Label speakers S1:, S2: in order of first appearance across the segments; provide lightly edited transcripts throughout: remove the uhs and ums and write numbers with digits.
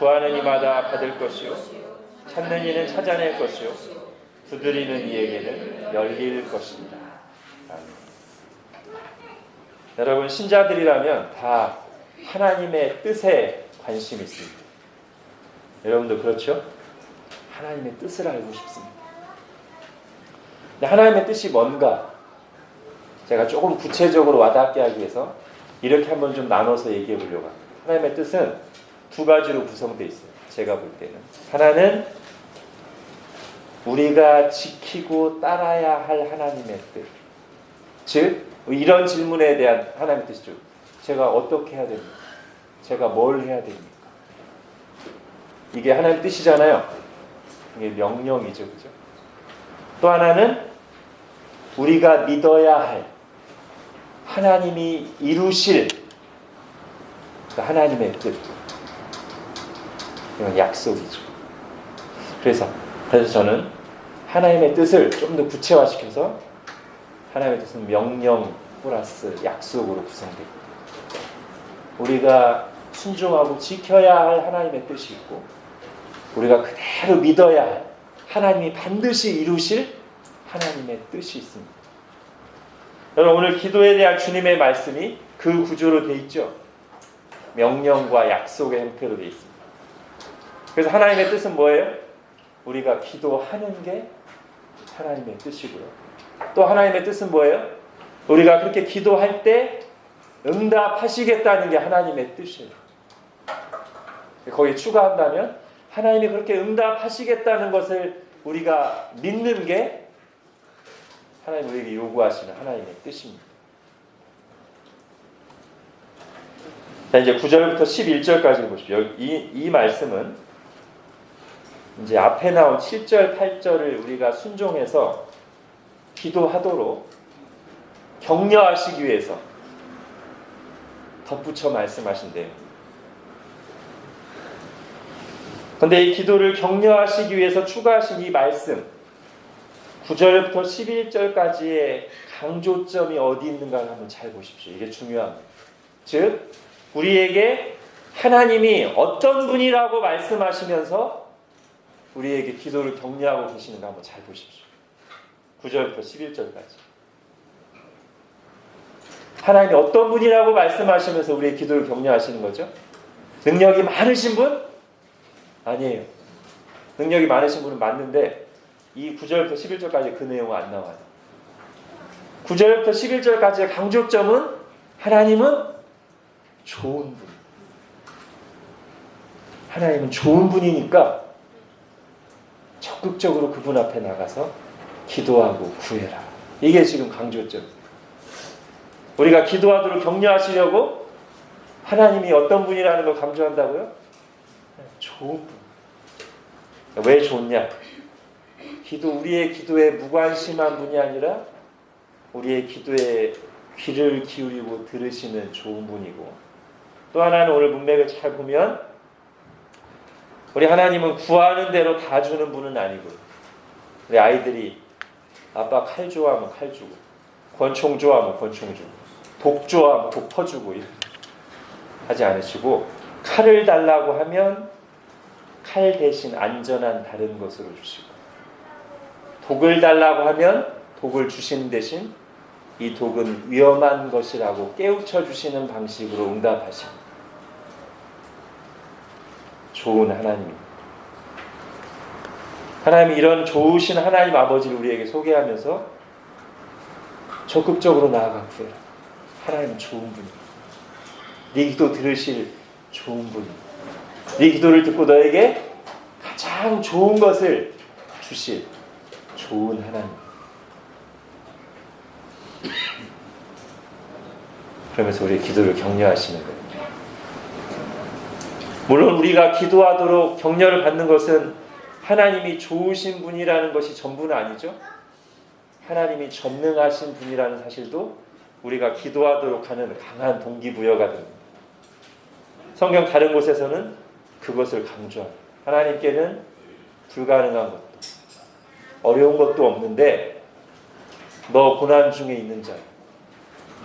S1: 구하는 이마다 받을 것이요 찾는 이는 찾아낼 것이요 두드리는 이에게는 열릴 것입니다. 아멘. 여러분, 신자들이라면 다 하나님의 뜻에 관심이 있습니다. 여러분도 그렇죠? 하나님의 뜻을 알고 싶습니다. 근데 하나님의 뜻이 뭔가 제가 조금 구체적으로 와닿게 하기 위해서 이렇게 한번 좀 나눠서 얘기해 보려고 합니다. 하나님의 뜻은 두 가지로 구성되어 있어요. 제가 볼 때는 하나는 우리가 지키고 따라야 할 하나님의 뜻, 즉 이런 질문에 대한 하나님의 뜻이죠. 제가 어떻게 해야 됩니까? 제가 뭘 해야 됩니까? 이게 하나님의 뜻이잖아요. 이게 명령이죠, 그죠? 또 하나는 우리가 믿어야 할 하나님이 이루실 하나님의 뜻, 이건 약속이죠. 그래서 저는 하나님의 뜻을 좀 더 구체화시켜서 하나님의 뜻은 명령 플러스 약속으로 구성됩니다. 우리가 순종하고 지켜야 할 하나님의 뜻이 있고 우리가 그대로 믿어야 할 하나님이 반드시 이루실 하나님의 뜻이 있습니다. 여러분, 오늘 기도에 대한 주님의 말씀이 그 구조로 되어 있죠. 명령과 약속의 형태로 되어 있습니다. 그래서 하나님의 뜻은 뭐예요? 우리가 기도하는 게 하나님의 뜻이고요. 또 하나님의 뜻은 뭐예요? 우리가 그렇게 기도할 때 응답하시겠다는 게 하나님의 뜻이에요. 거기에 추가한다면 하나님이 그렇게 응답하시겠다는 것을 우리가 믿는 게 하나님 우리에게 요구하시는 하나님의 뜻입니다. 자, 이제 9절부터 11절까지 보십시오. 이 말씀은 이제 앞에 나온 7절, 8절을 우리가 순종해서 기도하도록 격려하시기 위해서 덧붙여 말씀하신대요. 그런데 이 기도를 격려하시기 위해서 추가하신 이 말씀 9절부터 11절까지의 강조점이 어디 있는가를 한번 잘 보십시오. 이게 중요합니다. 즉 우리에게 하나님이 어떤 분이라고 말씀하시면서 우리에게 기도를 격려하고 계시는가 한번 잘 보십시오. 9절부터 11절까지. 하나님이 어떤 분이라고 말씀하시면서 우리의 기도를 격려하시는 거죠? 능력이 많으신 분? 아니에요. 능력이 많으신 분은 맞는데 이 9절부터 11절까지 그 내용은 안 나와요. 9절부터 11절까지의 강조점은 하나님은 좋은 분. 하나님은 좋은 분이니까 적극적으로 그분 앞에 나가서 기도하고 구해라. 이게 지금 강조점이에요. 우리가 기도하도록 격려하시려고 하나님이 어떤 분이라는 걸 강조한다고요? 좋은 분. 왜 좋냐? 우리의 기도에 무관심한 분이 아니라 우리의 기도에 귀를 기울이고 들으시는 좋은 분이고, 또 하나는 오늘 문맥을 잘 보면 우리 하나님은 구하는 대로 다 주는 분은 아니고, 우리 아이들이 아빠 칼 좋아하면 칼 주고, 권총 좋아하면 권총 주고, 독 좋아하면 독 퍼주고 하지 않으시고, 칼을 달라고 하면 칼 대신 안전한 다른 것으로 주시고, 독을 달라고 하면 독을 주시는 대신 이 독은 위험한 것이라고 깨우쳐 주시는 방식으로 응답하십니다. 좋은 하나님입니다. 하나님이 이런 좋으신 하나님 아버지를 우리에게 소개하면서 적극적으로 나아가 구해라. 하나님은 좋은 분이다. 네 기도 들으실 좋은 분이다. 네 기도를 듣고 너에게 가장 좋은 것을 주실 좋은 하나님. 그러면서 우리의 기도를 격려하시는 거예요. 물론 우리가 기도하도록 격려를 받는 것은 하나님이 좋으신 분이라는 것이 전부는 아니죠. 하나님이 전능하신 분이라는 사실도 우리가 기도하도록 하는 강한 동기부여가 됩니다. 성경 다른 곳에서는 그것을 강조합니다. 하나님께는 불가능한 것도 어려운 것도 없는데 너 고난 중에 있는 자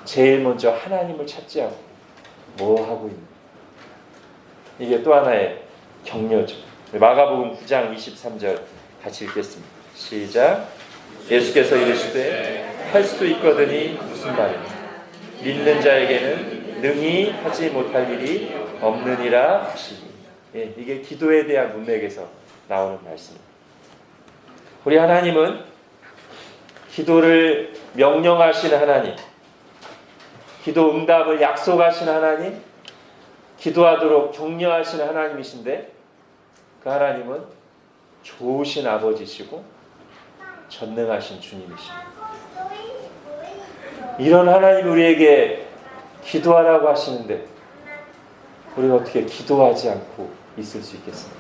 S1: 제일 먼저 하나님을 찾지 않고 뭐 하고 있는, 이게 또 하나의 격려죠. 마가복음 9장 23절 같이 읽겠습니다. 시작. 예수께서 이르시되 할 수 있거든이 무슨 말이냐. 믿는 자에게는 능히 하지 못할 일이 없느니라 하시니. 이게 기도에 대한 문맥에서 나오는 말씀입니다. 우리 하나님은 기도를 명령하시는 하나님, 기도 응답을 약속하시는 하나님, 기도하도록 격려하시는 하나님이신데, 그 하나님은 좋으신 아버지시고 전능하신 주님이십니다. 이런 하나님 우리에게 기도하라고 하시는데 우리가 어떻게 기도하지 않고 있을 수 있겠습니까?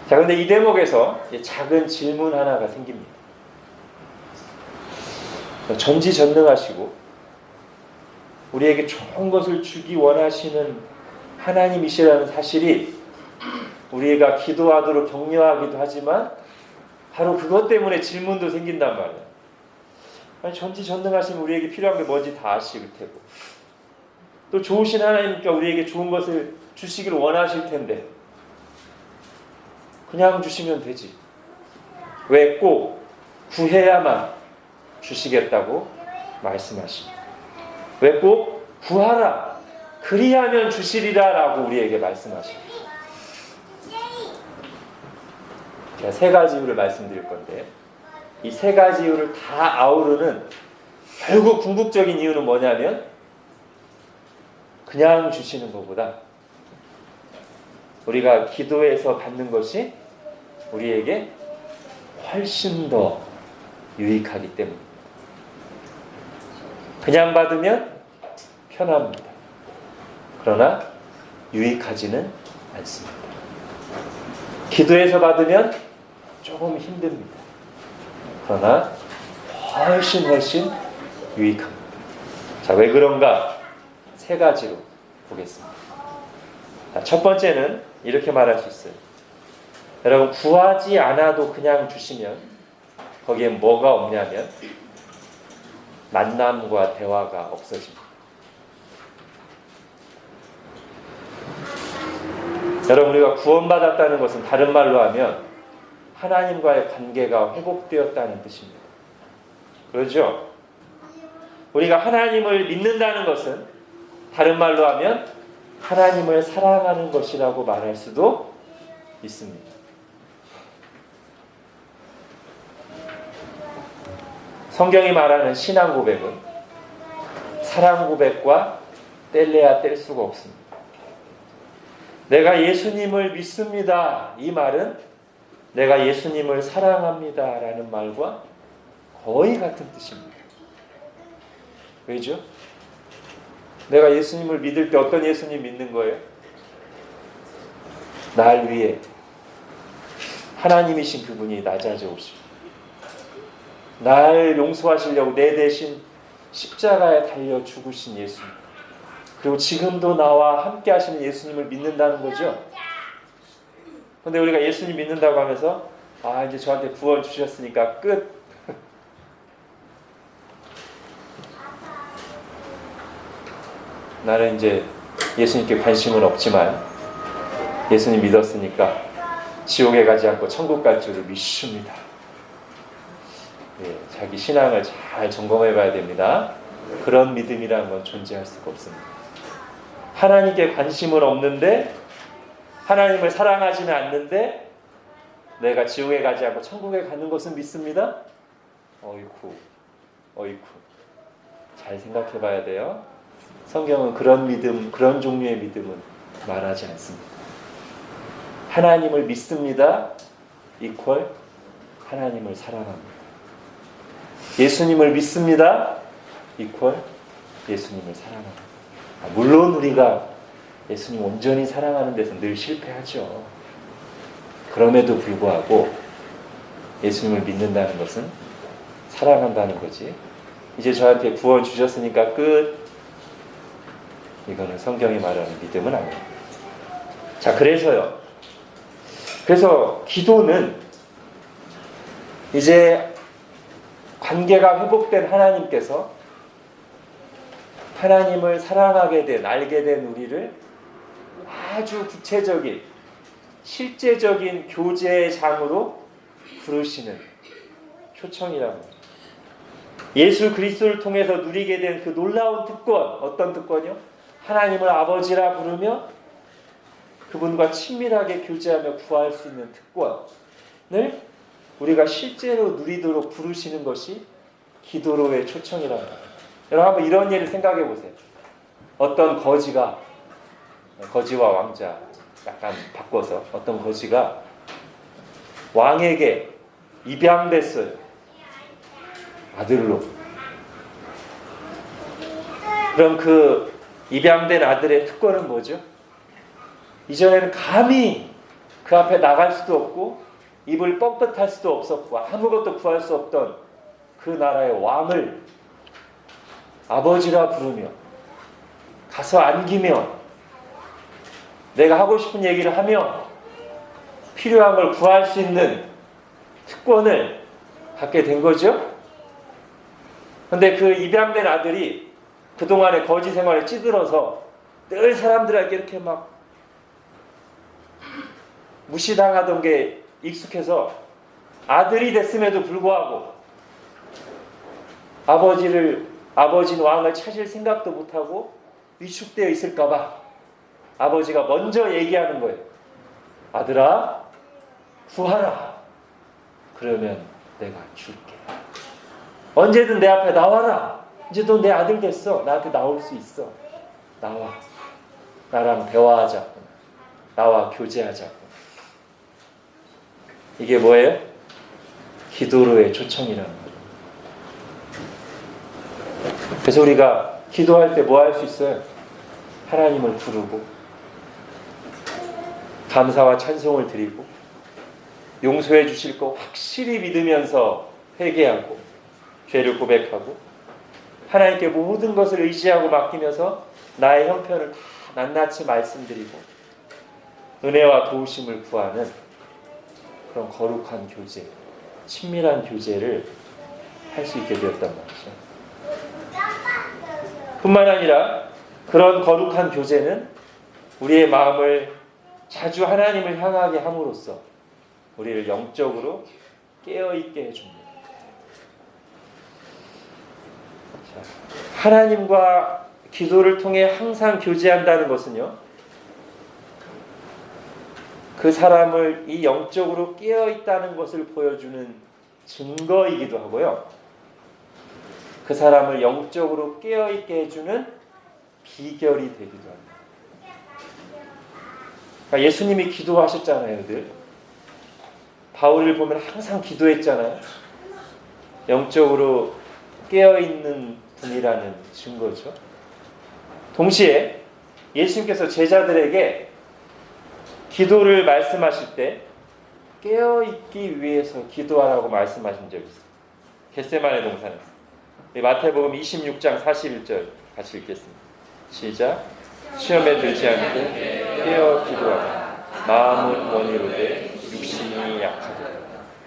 S1: 자, 그런데 이 대목에서 작은 질문 하나가 생깁니다. 전지전능하시고 우리에게 좋은 것을 주기 원하시는 하나님이시라는 사실이 우리가 기도하도록 격려하기도 하지만 바로 그것 때문에 질문도 생긴단 말이에요. 아니, 전지전능하시면 우리에게 필요한 게 뭔지 다 아실 테고, 또 좋으신 하나님이니까 우리에게 좋은 것을 주시기를 원하실 텐데 그냥 주시면 되지. 왜 꼭 구해야만 주시겠다고 말씀하십니다. 왜 꼭 구하라, 그리하면 주시리라 라고 우리에게 말씀하십니다. 제가 세 가지 이유를 말씀드릴 건데, 이 세 가지 이유를 다 아우르는 결국 궁극적인 이유는 뭐냐면, 그냥 주시는 것보다 우리가 기도해서 받는 것이 우리에게 훨씬 더 유익하기 때문입니다. 그냥 받으면 편합니다. 그러나 유익하지는 않습니다. 기도해서 받으면 조금 힘듭니다. 그러나 훨씬 유익합니다. 자, 왜 그런가? 세 가지로 보겠습니다. 자, 첫 번째는 이렇게 말할 수 있어요. 여러분, 구하지 않아도 그냥 주시면 거기에 뭐가 없냐면 만남과 대화가 없어집니다. 여러분, 우리가 구원받았다는 것은 다른 말로 하면 하나님과의 관계가 회복되었다는 뜻입니다. 그렇죠? 우리가 하나님을 믿는다는 것은 다른 말로 하면 하나님을 사랑하는 것이라고 말할 수도 있습니다. 성경이 말하는 신앙 고백은 사랑 고백과 뗄래야 뗄 수가 없습니다. 내가 예수님을 믿습니다. 이 말은 내가 예수님을 사랑합니다 라는 말과 거의 같은 뜻입니다. 왜죠? 내가 예수님을 믿을 때 어떤 예수님 믿는 거예요? 날 위해 하나님이신 그분이 낮아져 오시고 날 용서하시려고 내 대신 십자가에 달려 죽으신 예수님, 그리고 지금도 나와 함께 하시는 예수님을 믿는다는 거죠. 그런데 우리가 예수님 믿는다고 하면서 이제 저한테 구원 주셨으니까 끝. 나는 이제 예수님께 관심은 없지만 예수님 믿었으니까 지옥에 가지 않고 천국 갈 줄을 믿습니다. 자기 신앙을 잘 점검해 봐야 됩니다. 그런 믿음이라는 건 존재할 수가 없습니다. 하나님께 관심은 없는데, 하나님을 사랑하지는 않는데 내가 지옥에 가지 않고 천국에 가는 것은 믿습니다? 어이쿠. 잘 생각해 봐야 돼요. 성경은 그런 믿음, 그런 종류의 믿음은 말하지 않습니다. 하나님을 믿습니다 이퀄 하나님을 사랑합니다. 예수님을 믿습니다 이퀄 예수님을 사랑합니다. 물론 우리가 예수님 온전히 사랑하는 데서 늘 실패하죠. 그럼에도 불구하고 예수님을 믿는다는 것은 사랑한다는 거지. 이제 저한테 구원 주셨으니까 끝. 이거는 성경이 말하는 믿음은 아니에요. 자, 그래서 기도는 이제 관계가 회복된 하나님께서 하나님을 사랑하게 된, 알게 된 우리를 아주 구체적인 실제적인 교제의 장으로 부르시는 초청이라고 합니다. 예수 그리스도를 통해서 누리게 된 그 놀라운 특권, 어떤 특권이요? 하나님을 아버지라 부르며 그분과 친밀하게 교제하며 구할 수 있는 특권을 우리가 실제로 누리도록 부르시는 것이 기도로의 초청이라고 합니다. 여러분 한번 이런 예를 생각해 보세요. 어떤 거지와 왕자 약간 바꿔서 어떤 거지가 왕에게 입양됐어요. 아들로. 그럼 그 입양된 아들의 특권은 뭐죠? 이전에는 감히 그 앞에 나갈 수도 없고 입을 뻥긋할 수도 없었고 아무것도 구할 수 없던 그 나라의 왕을 아버지라 부르며 가서 안기며 내가 하고 싶은 얘기를 하며 필요한 걸 구할 수 있는 특권을 갖게 된 거죠. 그런데 그 입양된 아들이 그동안의 거지 생활에 찌들어서 늘 사람들에게 이렇게 막 무시당하던 게 익숙해서 아들이 됐음에도 불구하고 아버진 왕을 찾을 생각도 못하고 위축되어 있을까봐 아버지가 먼저 얘기하는 거예요. 아들아, 구하라. 그러면 내가 줄게. 언제든 내 앞에 나와라. 이제 너 내 아들 됐어. 나한테 나올 수 있어. 나와. 나랑 대화하자고. 나와 교제하자고. 이게 뭐예요? 기도로의 초청이라는 거예요. 그래서 우리가 기도할 때 뭐 할 수 있어요? 하나님을 부르고 감사와 찬송을 드리고 용서해 주실 거 확실히 믿으면서 회개하고 죄를 고백하고 하나님께 모든 것을 의지하고 맡기면서 나의 형편을 다 낱낱이 말씀드리고 은혜와 도우심을 구하는 그런 거룩한 교제, 친밀한 교제를 할 수 있게 되었단 말이죠. 뿐만 아니라 그런 거룩한 교제는 우리의 마음을 자주 하나님을 향하게 함으로써 우리를 영적으로 깨어있게 해줍니다. 하나님과 기도를 통해 항상 교제한다는 것은요, 그 사람을 이 영적으로 깨어있다는 것을 보여주는 증거이기도 하고요, 그 사람을 영적으로 깨어있게 해주는 비결이 되기도 합니다. 그러니까 예수님이 기도하셨잖아요, 늘. 바울을 보면 항상 기도했잖아요. 영적으로 깨어있는 분이라는 증거죠. 동시에 예수님께서 제자들에게 기도를 말씀하실 때 깨어있기 위해서 기도하라고 말씀하신 적이 있어요. 겟세마네 동산에서. 마태복음 26장 41절 같이 읽겠습니다. 시작. 시험에 들지 않게 깨어 기도하라. 마음은 원이로되 육신이 약하다.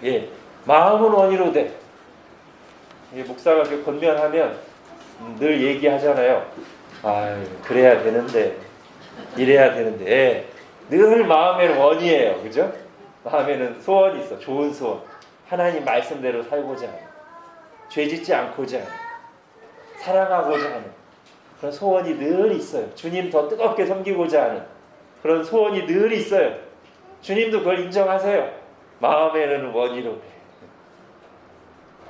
S1: 예, 마음은 원이로되. 목사가 이렇게 권면하면 늘 얘기하잖아요. 그래야 되는데, 이래야 되는데. 예, 늘 마음에는 원이에요, 그죠? 마음에는 소원이 있어. 좋은 소원. 하나님 말씀대로 살고자 하는, 죄짓지 않고자 하는, 사랑하고자 하는 그런 소원이 늘 있어요. 주님 더 뜨겁게 섬기고자 하는 그런 소원이 늘 있어요. 주님도 그걸 인정하세요. 마음에는 원이로.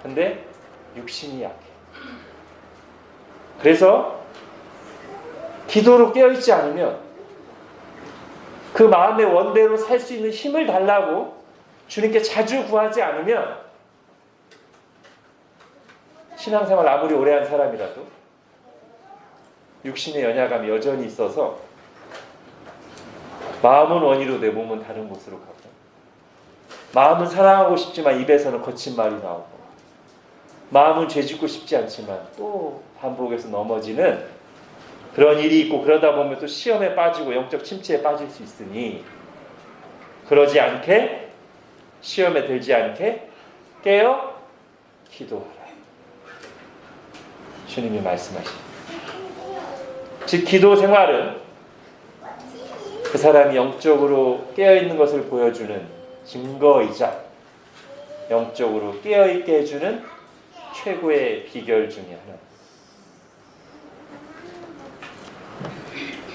S1: 근데 육신이 약해. 그래서 기도로 깨어있지 않으면 그 마음의 원대로 살 수 있는 힘을 달라고 주님께 자주 구하지 않으면 신앙생활 아무리 오래 한 사람이라도 육신의 연약함이 여전히 있어서 마음은 원이로 내 몸은 다른 곳으로 가고 마음은 사랑하고 싶지만 입에서는 거친 말이 나오고 마음은 죄짓고 싶지 않지만 또 반복해서 넘어지는 그런 일이 있고 그러다 보면 또 시험에 빠지고 영적 침체에 빠질 수 있으니 그러지 않게 시험에 들지 않게 깨어 기도하라. 주님이 말씀하십니다. 즉 기도 생활은 그 사람이 영적으로 깨어있는 것을 보여주는 증거이자 영적으로 깨어있게 해주는 최고의 비결 중에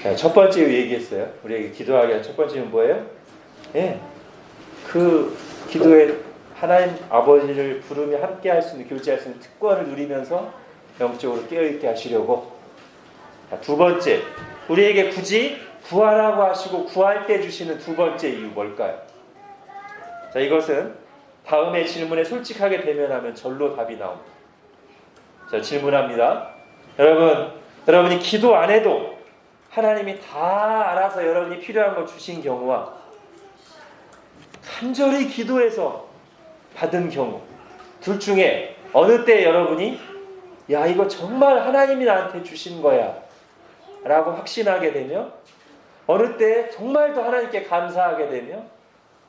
S1: 하나. 첫 번째 얘기했어요. 우리에게 기도하게 한 첫 번째는 뭐예요? 그 기도에 하나님 아버지를 부르며 함께 할 수 있는, 교제할 수 있는 특권을 누리면서 영적으로 깨어있게 하시려고. 두 번째, 우리에게 굳이 구하라고 하시고 구할 때 주시는 두 번째 이유 뭘까요? 자, 이것은 다음의 질문에 솔직하게 대면하면 절로 답이 나옵니다. 자, 질문합니다. 여러분이 기도 안 해도 하나님이 다 알아서 여러분이 필요한 걸 주신 경우와 간절히 기도해서 받은 경우, 둘 중에 어느 때 여러분이 야, 이거 정말 하나님이 나한테 주신 거야 라고 확신하게 되며, 어느 때 정말 더 하나님께 감사하게 되며,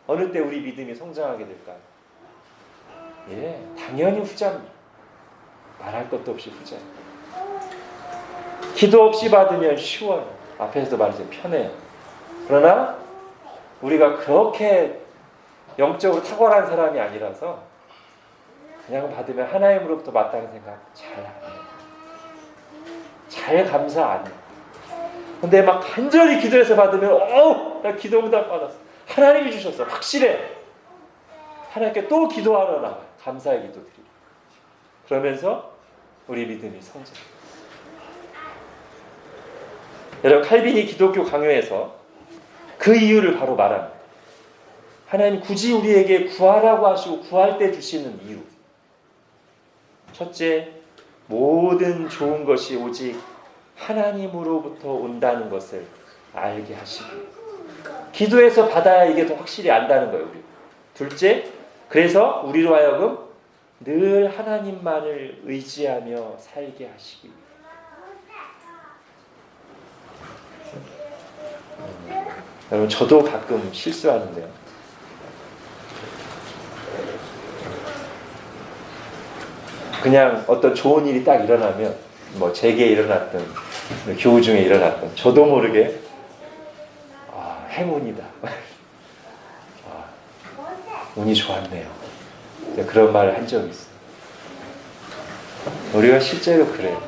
S1: 어느 때 우리 믿음이 성장하게 될까요? 당연히 후자입니다. 말할 것도 없이 후자예요. 기도 없이 받으면 쉬워요. 앞에서도 말했어요. 편해요. 그러나 우리가 그렇게 영적으로 탁월한 사람이 아니라서 그냥 받으면 하나님으로부터 맞다는 생각 잘 안 해요. 잘 감사 안 해요. 근데 막 간절히 기도해서 받으면 나 기도 응답 받았어. 하나님이 주셨어. 확실해. 하나님께 또 기도하러 나가요. 감사의 기도 드리고. 그러면서 우리 믿음이 성장해요. 여러분, 칼빈이 기독교 강요에서 그 이유를 바로 말합니다. 하나님 굳이 우리에게 구하라고 하시고 구할 때 주시는 이유. 첫째, 모든 좋은 것이 오직 하나님으로부터 온다는 것을 알게 하시고, 기도해서 받아야 이게 더 확실히 안다는 거예요. 우리. 둘째, 그래서 우리로 하여금 늘 하나님만을 의지하며 살게 하시기. 여러분, 저도 가끔 실수하는데요. 그냥 어떤 좋은 일이 딱 일어나면, 뭐 제게 일어났던, 교우 중에 일어났던, 저도 모르게 행운이다. 운이 좋았네요. 그런 말을 한 적이 있어요. 우리가 실제로 그래요.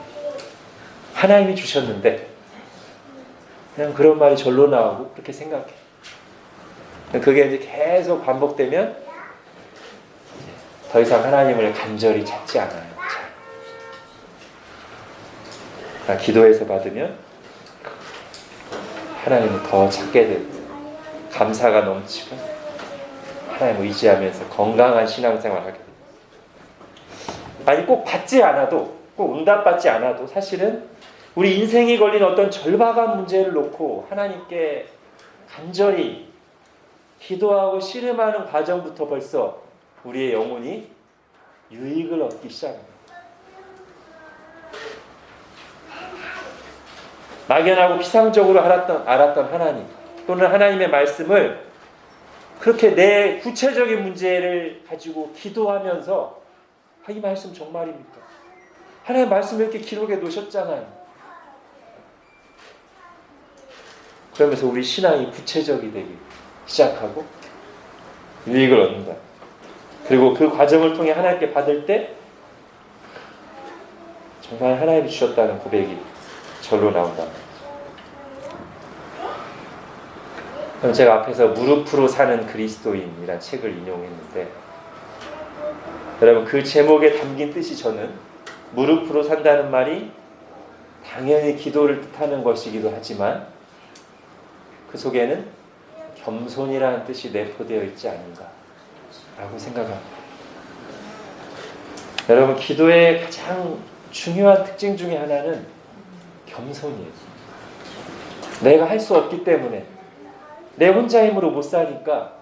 S1: 하나님이 주셨는데 그냥 그런 말이 절로 나오고 그렇게 생각해. 그게 이제 계속 반복되면 더 이상 하나님을 간절히 찾지 않아요. 기도해서 받으면 하나님을 더 찾게 되고 감사가 넘치고 하나님을 의지하면서 건강한 신앙생활을 하게 됩니다. 아니, 꼭 받지 않아도, 꼭 응답받지 않아도 사실은 우리 인생이 걸린 어떤 절박한 문제를 놓고 하나님께 간절히 기도하고 씨름하는 과정부터 벌써 우리의 영혼이 유익을 얻기 시작합니다. 막연하고 피상적으로 알았던 하나님, 또는 하나님의 말씀을 그렇게 내 구체적인 문제를 가지고 기도하면서 이 말씀 정말입니까? 하나님 말씀을 이렇게 기록해 놓으셨잖아요. 그러면서 우리 신앙이 구체적이 되기 시작하고 유익을 얻는다. 그리고 그 과정을 통해 하나님께 받을 때 정말 하나님이 주셨다는 고백이 절로 나온다. 그럼 제가 앞에서 무릎으로 사는 그리스도인이라는 책을 인용했는데, 여러분, 그 제목에 담긴 뜻이 저는 무릎으로 산다는 말이 당연히 기도를 뜻하는 것이기도 하지만 그 속에는 겸손이라는 뜻이 내포되어 있지 않은가라고 생각합니다. 여러분, 기도의 가장 중요한 특징 중에 하나는 겸손이에요. 내가 할 수 없기 때문에, 내 혼자 힘으로 못 사니까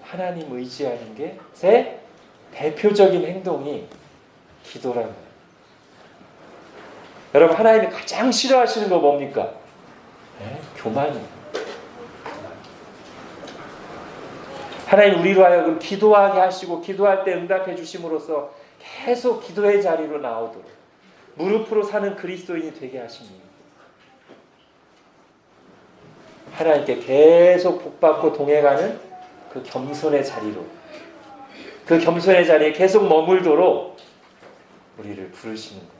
S1: 하나님 의지하는 게 제 대표적인 행동이 기도라는 거예요. 여러분, 하나님이 가장 싫어하시는 거 뭡니까? 교만이에요. 하나님 우리로 하여금 기도하게 하시고 기도할 때 응답해 주심으로써 계속 기도의 자리로 나오도록 무릎으로 사는 그리스도인이 되게 하십니다. 하나님께 계속 복받고 동행하는 그 겸손의 자리로, 그 겸손의 자리에 계속 머물도록 우리를 부르시는 거예요.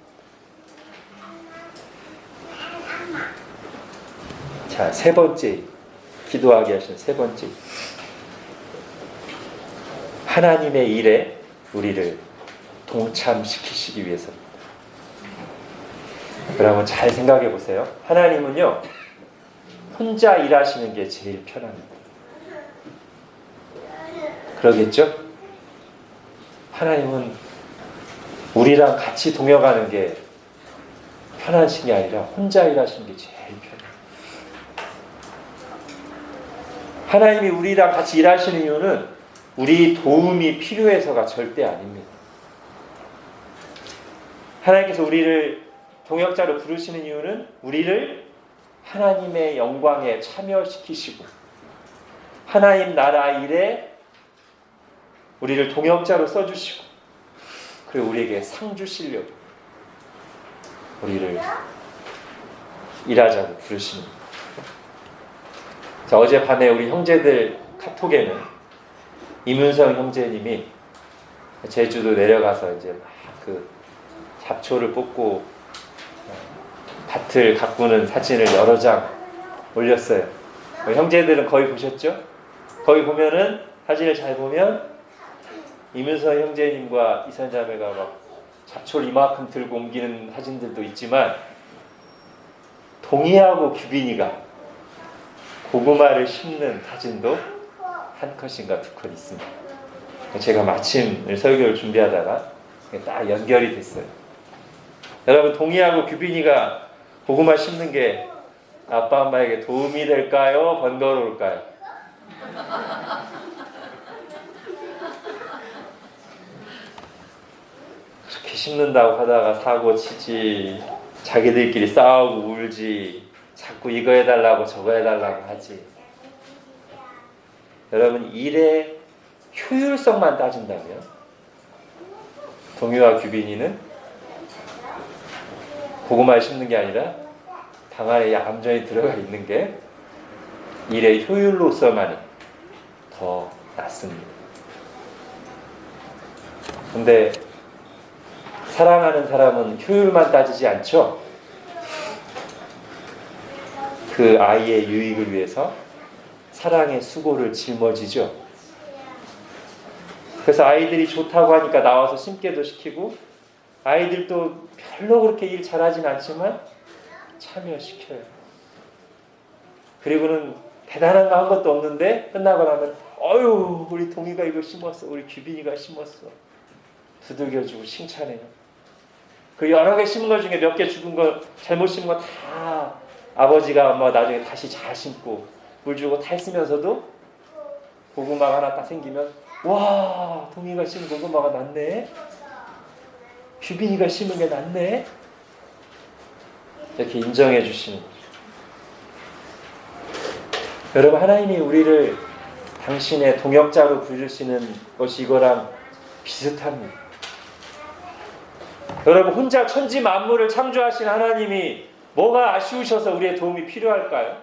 S1: 자, 세 번째, 기도하게 하신 세 번째, 하나님의 일에 우리를 동참시키시기 위해서입니다. 여러분 잘 생각해 보세요. 하나님은요, 혼자 일하시는 게 제일 편합니다. 그러겠죠? 하나님은 우리랑 같이 동역하는 게 편하신 게 아니라 혼자 일하시는 게 제일 편해요. 하나님이 우리랑 같이 일하시는 이유는 우리 도움이 필요해서가 절대 아닙니다. 하나님께서 우리를 동역자로 부르시는 이유는 우리를 하나님의 영광에 참여시키시고 하나님 나라 일에 우리를 동역자로 써주시고 그리고 우리에게 상 주시려고 우리를 일하자고 부르시는 거예요. 자, 어젯밤에 우리 형제들 카톡에는 이문성 형제님이 제주도 내려가서 이제 막 그 잡초를 뽑고 밭을 가꾸는 사진을 여러 장 올렸어요. 형제들은 거의 보셨죠? 거기 보면은 사진을 잘 보면 이문성 형제님과 이선자매가 막 잡초를 이만큼 들고 옮기는 사진들도 있지만 동희하고 규빈이가 고구마를 심는 사진도 한 컷인가 두 컷 있습니다. 제가 마침 설교를 준비하다가 딱 연결이 됐어요. 여러분, 동희하고 규빈이가 고구마 심는 게 아빠 엄마에게 도움이 될까요? 번거로울까요? 그렇게 심는다고 하다가 사고 치지, 자기들끼리 싸우고 울지, 자꾸 이거 해달라고 저거 해달라고 하지. 여러분, 일의 효율성만 따진다면 동유와 규빈이는 고구마를 심는 게 아니라 방 안에 얌전히 들어가 있는 게 일의 효율로서만이 더 낫습니다. 근데 사랑하는 사람은 효율만 따지지 않죠. 그 아이의 유익을 위해서 사랑의 수고를 짊어지죠. 그래서 아이들이 좋다고 하니까 나와서 심게도 시키고 아이들도 별로 그렇게 일 잘하진 않지만 참여시켜요. 그리고는 대단한 거 한 것도 없는데 끝나고 나면 어휴 우리 동이가 이거 심었어, 우리 규빈이가 심었어 두들겨주고 칭찬해요. 그 여러 개 심은 것 중에 몇 개 죽은 거 잘못 심은 거 다 아버지가 엄마가 나중에 다시 잘 심고 물 주고 다 했으면서도 고구마가 하나 딱 생기면 와 동이가 심은 고구마가 낫네, 규빈이가 심은 게 낫네, 이렇게 인정해 주시는 거죠. 여러분, 하나님이 우리를 당신의 동역자로 부르시는 것이 이거랑 비슷합니다. 여러분, 혼자 천지 만물을 창조하신 하나님이 뭐가 아쉬우셔서 우리의 도움이 필요할까요?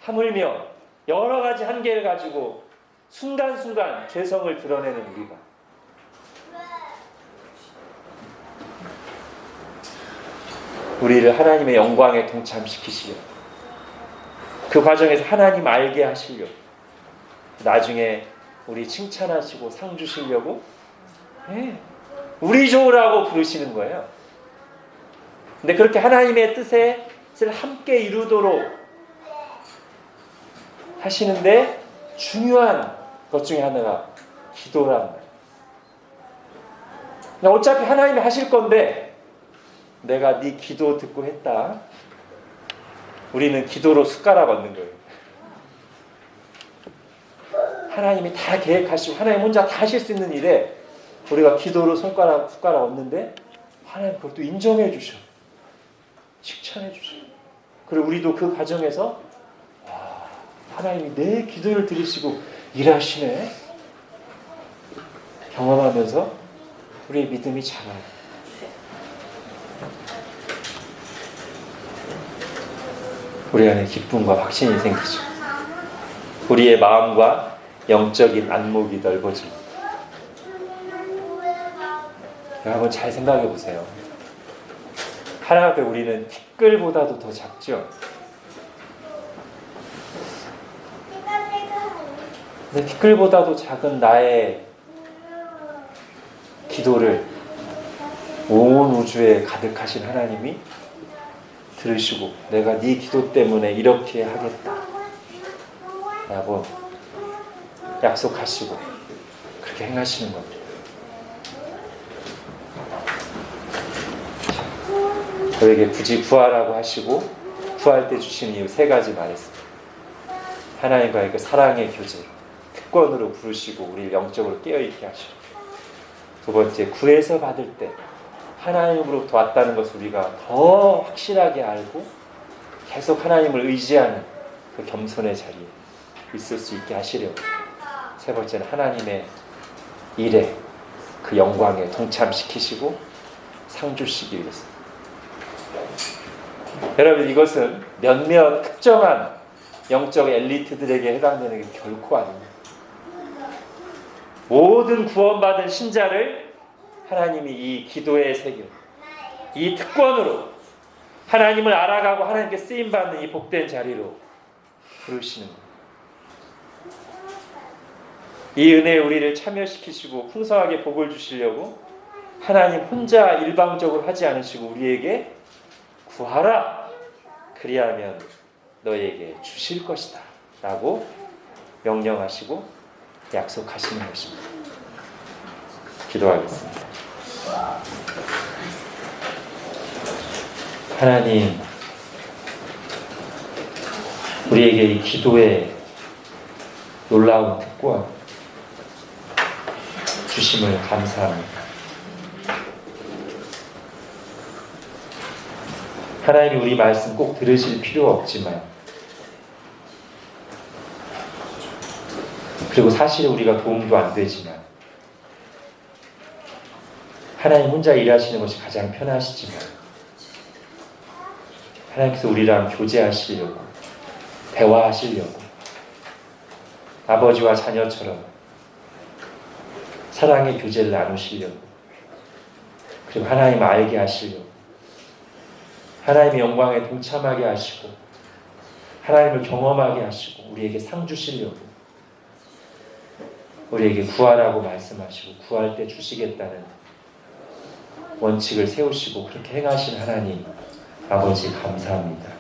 S1: 하물며 여러 가지 한계를 가지고 순간순간 죄성을 드러내는 우리가 우리를 하나님의 영광에 동참시키시려고, 그 과정에서 하나님 알게 하시려고, 나중에 우리 칭찬하시고 상 주시려고 우리 좋으라고 부르시는 거예요. 근데 그렇게 하나님의 뜻을 함께 이루도록 하시는데 중요한 것 중에 하나가 기도란 말이에요. 어차피 하나님이 하실 건데 내가 네 기도 듣고 했다. 우리는 기도로 숟가락 얻는 거예요. 하나님이 다 계획하시고 하나님 혼자 다 하실 수 있는 일에 우리가 기도로 숟가락 얻는데 하나님 그것도 인정해 주셔, 칭찬해 주셔. 그리고 우리도 그 과정에서 와, 하나님이 내 기도를 들으시고 일하시네 경험하면서 우리의 믿음이 자라요. 우리 안에 기쁨과 확신이 생기죠. 우리의 마음과 영적인 안목이 넓어집니다. 여러분 잘 생각해 보세요. 하나님 앞에 우리는 티끌보다도 더 작죠. 근데 티끌보다도 작은 나의 기도를 온 우주에 가득하신 하나님이 들으시고 내가 네 기도 때문에 이렇게 하겠다 라고 약속하시고 그렇게 행하시는 겁니다. 저에게 굳이 구하라고 하시고 구할 때 주신 이유 세 가지 말했습니다. 하나님과의 그 사랑의 교제, 특권으로 부르시고 우리를 영적으로 깨어있게 하시고, 두 번째, 구해서 받을 때 하나님으로부터 왔다는 것을 우리가 더 확실하게 알고 계속 하나님을 의지하는 그 겸손의 자리에 있을 수 있게 하시려고, 세 번째는 하나님의 일에 그 영광에 동참시키시고 상 주시기 위해서. 여러분, 이것은 몇몇 특정한 영적 엘리트들에게 해당되는 게 결코 아닙니다. 모든 구원받은 신자를 하나님이 이 기도의 세계, 이 특권으로 하나님을 알아가고 하나님께 쓰임받는 이 복된 자리로 부르시는 거예요. 이 은혜에 우리를 참여시키시고 풍성하게 복을 주시려고 하나님 혼자 일방적으로 하지 않으시고 우리에게 구하라, 그리하면 너에게 주실 것이다 라고 명령하시고 약속하시는 것입니다. 기도하겠습니다. 하나님, 우리에게 이 기도의 놀라운 특권 주심을 감사합니다. 하나님이 우리 말씀 꼭 들으실 필요 없지만, 그리고 사실은 우리가 도움도 안 되지만, 하나님 혼자 일하시는 것이 가장 편하시지만, 하나님께서 우리랑 교제하시려고, 대화하시려고, 아버지와 자녀처럼 사랑의 교제를 나누시려고, 그리고 하나님 알게 하시려고, 하나님의 영광에 동참하게 하시고 하나님을 경험하게 하시고 우리에게 상 주시려고, 우리에게 구하라고 말씀하시고 구할 때 주시겠다는 원칙을 세우시고 그렇게 행하신 하나님 아버지 감사합니다.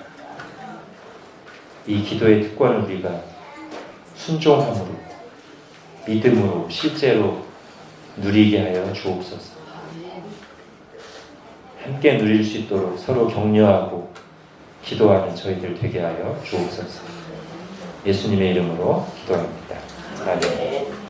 S1: 이 기도의 특권을 우리가 순종함으로 믿음으로 실제로 누리게 하여 주옵소서. 함께 누릴 수 있도록 서로 격려하고 기도하는 저희들 되게 하여 주옵소서. 예수님의 이름으로 기도합니다. 아멘.